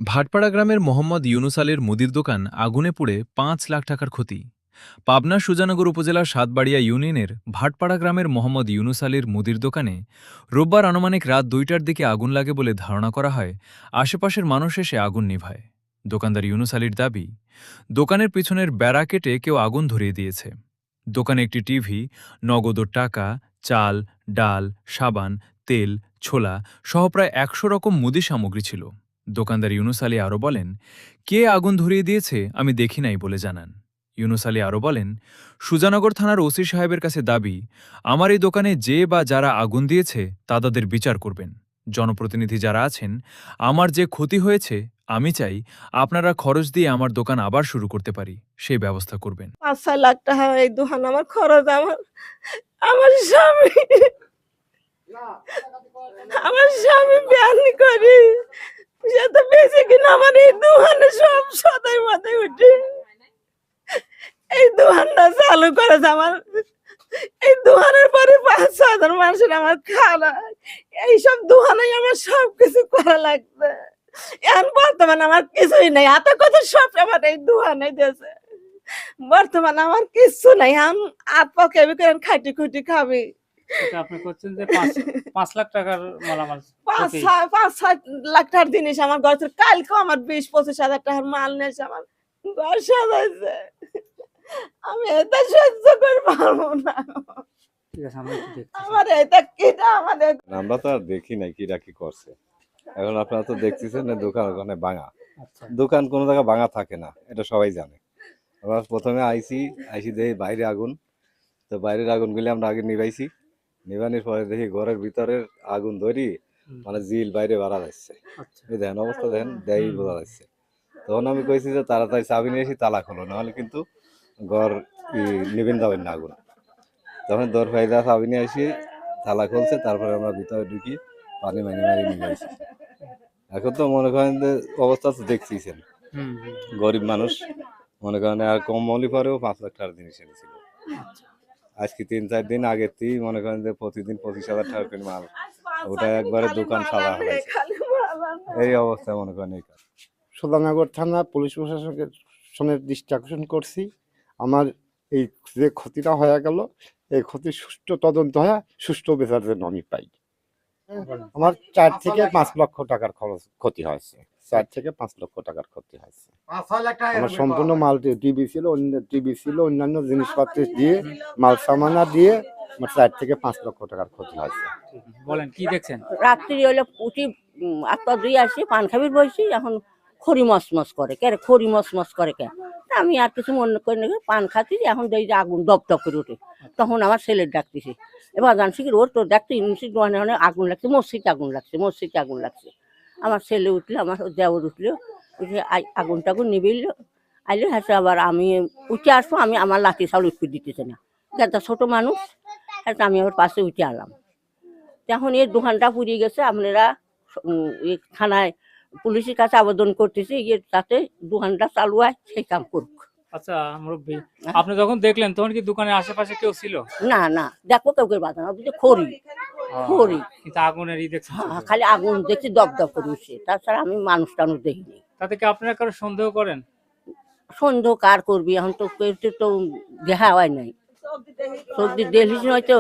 ভাটপাড়া গ্রামের মোহাম্মদ ইউনুস আলীর মুদির দোকান আগুনে পুড়ে ৫ লাখ টাকার ক্ষতি। পাবনা সুজানগর উপজেলার সাতবাড়িয়া ইউনিয়নের ভাটপাড়া গ্রামের মোহাম্মদ ইউনুস আলীর মুদির দোকানে রোববার আনুমানিক রাত ২টার দিকে আগুন লাগে বলে ধারণা করা হয়। আশেপাশের মানুষ এসে আগুন নিভায়। দোকানদার ইউনুস আলীর দাবি, দোকানের পিছনের বেড়া কেটে কেউ আগুন ধরিয়ে দিয়েছে। দোকানে একটি টিভি, নগদ ও টাকা, চাল, ডাল, সাবান, তেল, ছোলা সহ প্রায় ১০০ রকম মুদি সামগ্রী ছিল। দোকানদার ইউনুস আলী আরও বলেন, কে আগুন ধরিয়ে দিয়েছে আমি দেখি নাই বলে জানান। ইউনুস আলী আরও বলেন, সুজানগর থানার ওসি সাহেবের কাছে দাবি, আমার এই দোকানে যে বা যারা আগুন দিয়েছে তা তাদের বিচার করবেন। জনপ্রতিনিধি যারা আছেন, আমার যে ক্ষতি হয়েছে আমি চাই আপনারা খরচ দিয়ে আমার দোকান আবার শুরু করতে পারি, সেই ব্যবস্থা করবেন। ৫-৬ লাখ টাকা এই দোকান আমার খরচ। আমার স্বামী আমার স্বামী বিয়ানি করি, সে তো বেশি কিনা আমার এই দোকানে সব সদাই মাথায় উঠে এই দোকানটা চালু করেছে। আমার এই দোকানের পরে ৫-৬ জন মানুষের আমার খাওয়া, এইসব দোকানে আমার সবকিছু করা লাগবে। এখন বর্তমানে আমার কিছুই নেই, এত কথা সব আমার এই দোকানে দিয়েছে। বর্তমানে আমার কিছু নাই, আমি হাত পকে করেন খাইটি খুঁটি খাবি। আপনি করছেন যে ৫ লাখ টাকার মালামাল, ৫-৬ লাখ টাকার জিনিস আমার ঘর থেকে। কালকেও আমার ২০-২৫ হাজার টাকার মাল নিয়েছে, আমার ঘর সাজাইছে। আমি এটা সহ্য করে পারবো না। আমার এটা কিটা আমাদের আমরা তো আর দেখি নাই কিরা কি করছে। এখন আপনারা তো দেখতেছেন না দোকান ওখানে ভাঙা। দোকান কোনো জায়গায় ভাঙা থাকে না, এটা সবাই জানে। আমরা প্রথমে আইসি দেখি বাইরে আগুন, তো বাইরের আগুনগুলি আমরা আগে নিভাইছি। নিভানোর পরে দেখি ঘরের ভিতরের আগুন ধরি, মানে জিল বাইরে বাড়া যাচ্ছে। এই দেখেন অবস্থা, দেখেন দেয় বোঝা যাচ্ছে। তখন আমি কইছি যে তাড়াতাড়ি চাবি নিয়ে এসে তালা খোলো, নাহলে কিন্তু ঘর নিবেন যাবেন না আগুন। তখন দর ফাইদা চাবি নিয়ে এসে তালা খুলছে, তারপরে আমরা ভিতরে ঢুকি পানি মারি নিয়েছি। এখন তো মনে করেন যে অবস্থা তো দেখছিছেন, গরিব মানুষ মনে করেন আর কম মলি পরেও ৫ লাখ টাকার জিনিস এনেছিল। আজকে ৩-৪ দিন আগের থেকেই মনে করেন যে প্রতিদিন ২৫,০০০ টাকা করে মাল, ওটা একবারে দোকান সাজা হয়েছে। এই অবস্থায় মনে করেন এই কাজ। সুজানগর থানা পুলিশ প্রশাসনের দৃষ্টি আকর্ষণ করছি। আমার এই যে ক্ষতিটা হয়ে গেল, এই ক্ষতির সুষ্ঠু তদন্ত হয়, সুষ্ঠু বিচার যেন আমি পাই। আমার ৪ থেকে ৫ লক্ষ টাকার ক্ষতি হয়েছে। ৪ থেকে ৫ লক্ষ টাকার ক্ষতি হয়েছে। আমার সম্পূর্ণ মাল টিভি ছিল, অন্যান্য জিনিসপত্র দিয়ে, মাল সামানা দিয়ে আমার ৪ থেকে ৫ লক্ষ টাকার ক্ষতি হয়েছে। বলেন কি দেখছেন? রাত্রি হলে উঠি আটটা দুই আসি পান খাবির বসি, এখন খড়ি মসমস করে কে, খড়ি মসমস করে কে। আমি আর কিছু মনে করি না, পান খাচ্ছি, এখন দেখি যে আগুন দপ দপ করে ওঠে। তখন আমার ছেলের ডাকতেছি, এবার জানছি কি ওর তো দেখতে অনেক আগুন লাগছে, মসজিদে আগুন লাগছে। আমার ছেলে উঠলো, আমার দেওর উঠলো, উঠে আগুন টাগুন নিবিল আইলে হাসে। আবার আমি উঠে আসবো, আমি আমার লাঠি চাউল উঠতে দিতেছে না, একটা ছোট মানুষ। আমি আবার পাশে উঠে আলাম। এখন এই দোকানটা পুড়িয়ে গেছে, আপনারা থানায় পুলিশের কাছে আবেদন করতেছি, যাতে দোকানটা চালু হয়, সেই কাম করুক। আচ্ছা মুরব্বী, আপনি যখন দেখলেন তখন কি দোকানের আশেপাশে কেউ ছিল? না, দেখো কেউ বাধা না, খড়ি কিন্তু আগুনের দেখছেন, খালি আগুন দেখছি দপ দপ করে উঠছে, তাছাড়া আমি মানুষ টানুষ দেখিনি। তাতে কি আপনারা কারো সন্দেহ করেন? সন্দেহ কার করবি, এখন তো তো দেখা হয় নাই, সর্দি দেখলিস হয়তো